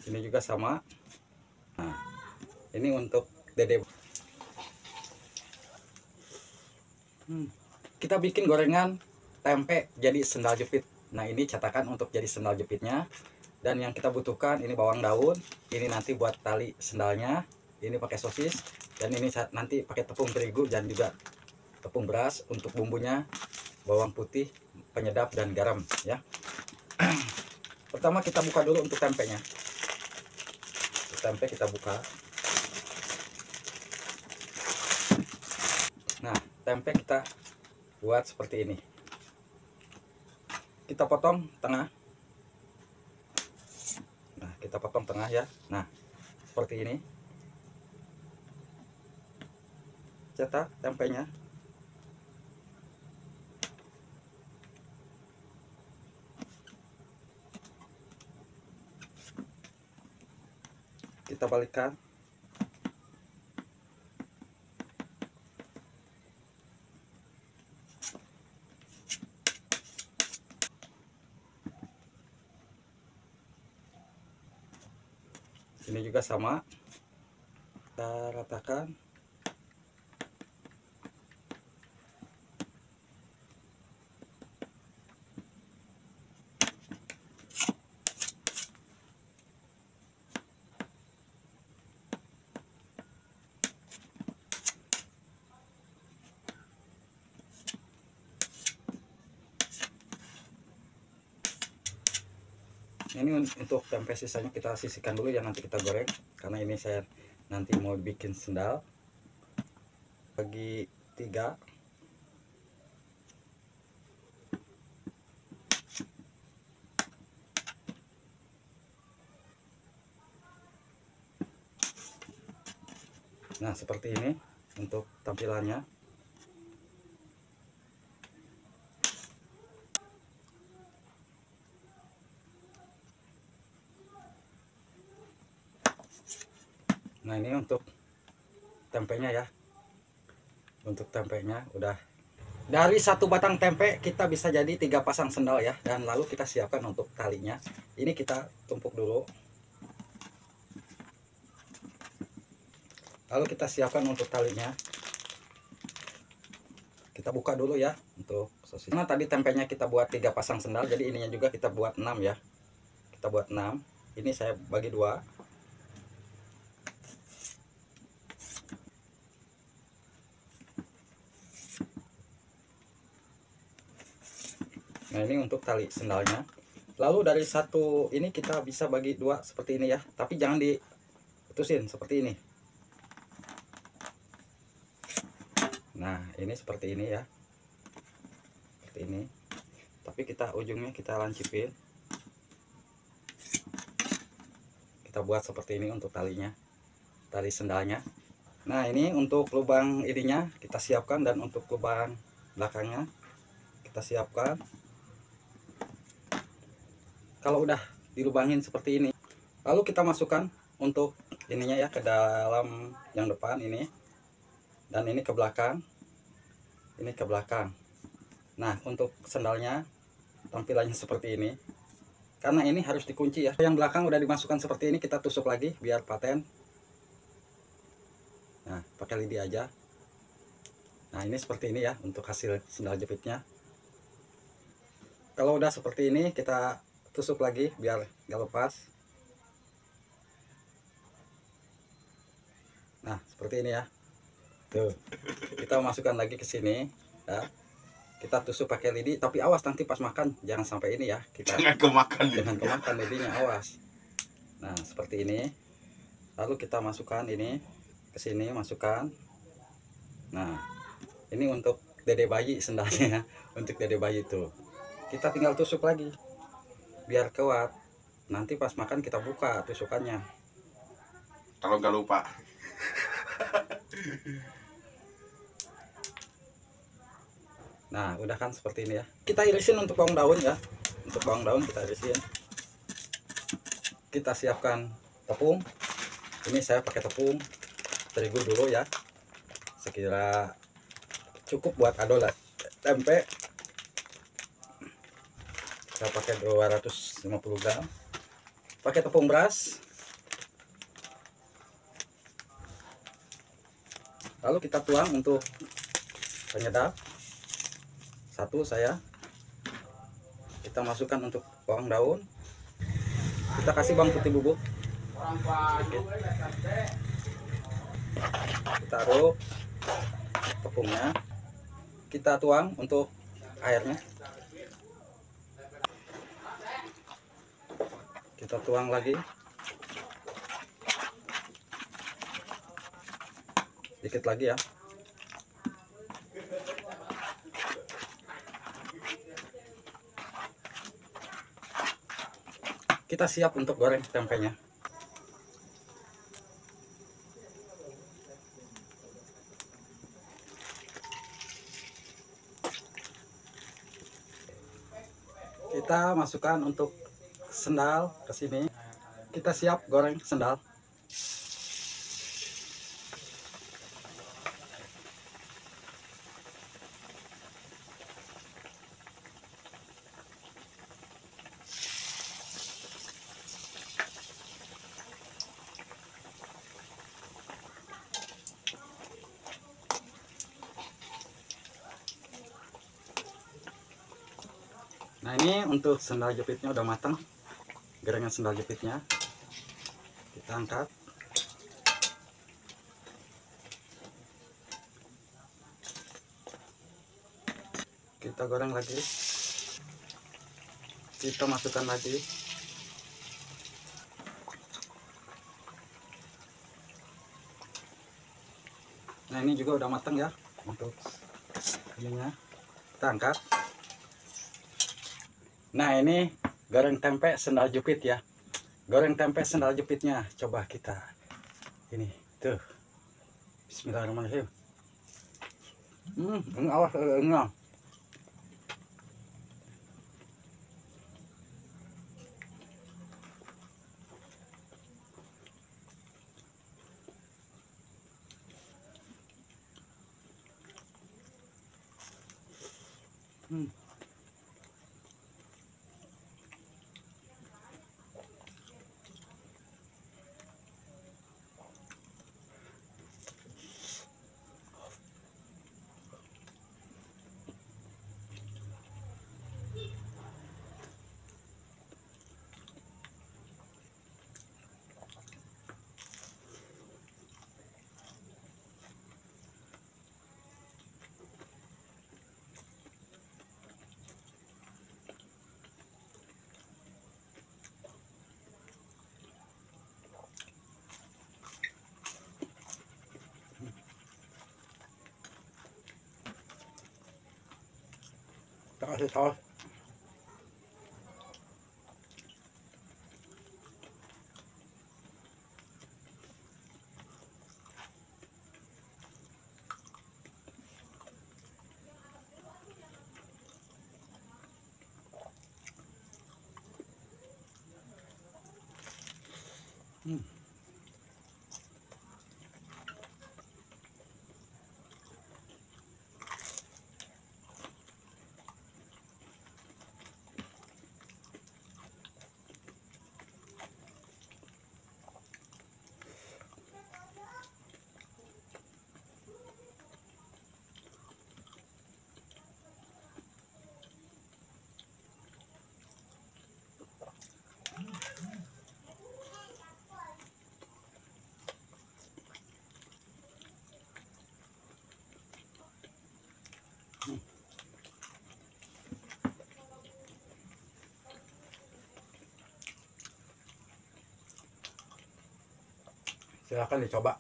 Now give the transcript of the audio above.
Ini juga sama. Nah, ini untuk dede. Kita bikin gorengan tempe jadi sendal jepit. Nah, ini cetakan untuk jadi sendal jepitnya. Dan yang kita butuhkan ini bawang daun, ini nanti buat tali sendalnya, ini pakai sosis, dan ini nanti pakai tepung terigu dan juga tepung beras untuk bumbunya, bawang putih, penyedap dan garam ya. Pertama kita buka dulu untuk tempenya. Tempe kita buka. Nah, tempe kita buat seperti ini. Kita potong tengah. Nah, kita potong tengah ya. Nah, seperti ini. Cetak tempenya. Kita balikkan. Ini juga sama. Kita ratakan. Ini untuk tempe sisanya kita sisihkan dulu ya, nanti kita goreng karena ini saya nanti mau bikin sendal. Bagi 3. Nah, seperti ini untuk tampilannya. Nah, ini untuk tempenya ya. Untuk tempenya udah. Dari satu batang tempe kita bisa jadi 3 pasang sendal ya. Dan lalu kita siapkan untuk talinya. Ini kita tumpuk dulu. Lalu kita siapkan untuk talinya. Kita buka dulu ya untuk sosis. Karena tadi tempenya kita buat 3 pasang sendal, jadi ininya juga kita buat 6 ya. Kita buat 6. Ini saya bagi 2. Nah, ini untuk tali sendalnya. Lalu dari satu ini kita bisa bagi 2 seperti ini ya. Tapi jangan diputusin seperti ini. Nah, ini seperti ini ya. Seperti ini. Tapi kita ujungnya kita lancipin. Kita buat seperti ini untuk talinya. Tali sendalnya. Nah, ini untuk lubang ininya kita siapkan, dan untuk lubang belakangnya kita siapkan. Kalau udah dilubangin seperti ini, lalu kita masukkan untuk ininya ya ke dalam yang depan ini, dan ini ke belakang, ini ke belakang. Nah, untuk sendalnya tampilannya seperti ini, karena ini harus dikunci ya. Yang belakang udah dimasukkan seperti ini, kita tusuk lagi biar paten. Nah, pakai lidi aja. Nah, ini seperti ini ya untuk hasil sendal jepitnya. Kalau udah seperti ini, kita tusuk lagi biar gak lepas. Nah, seperti ini ya. Tuh, kita masukkan lagi ke sini ya. Kita tusuk pakai lidi, tapi awas nanti pas makan jangan sampai ini ya. Kita jangan kemakan lidinya, awas. Nah, seperti ini. Lalu kita masukkan ini ke sini, masukkan. Nah, ini untuk dede bayi sendalnya. Untuk dede bayi tuh. Kita tinggal tusuk lagi biar kuat. Nanti pas makan kita buka tusukannya. Kalau nggak lupa. Nah, udah kan seperti ini ya. Kita irisin untuk bawang daun ya. Untuk bawang daun kita irisin. Kita siapkan tepung. Ini saya pakai tepung terigu dulu ya. Sekira cukup buat adonan tempe. Saya pakai 250 gram. Pakai tepung beras Lalu kita tuang untuk penyedap. Satu saya. Kita masukkan untuk bawang daun. Kita kasih bawang putih bubuk sedikit. Kita aduk tepungnya. Kita tuang untuk airnya. Kita tuang lagi sedikit lagi ya. Kita siap untuk goreng tempenya. Kita masukkan untuk sendal ke sini. Kita siap goreng sendal. Nah, ini untuk sendal jepitnya udah matang. Gorengan sendal jepitnya kita angkat. Kita goreng lagi. Kita masukkan lagi. Nah, ini juga udah matang ya untuk ininya. Kita angkat. Nah, ini goreng tempe sendal jepit ya. Goreng tempe sendal jepitnya. Coba kita ini tuh. Bismillahirrahmanirrahim. Awas enggak. Kita kasih saus. Silahkan dicoba.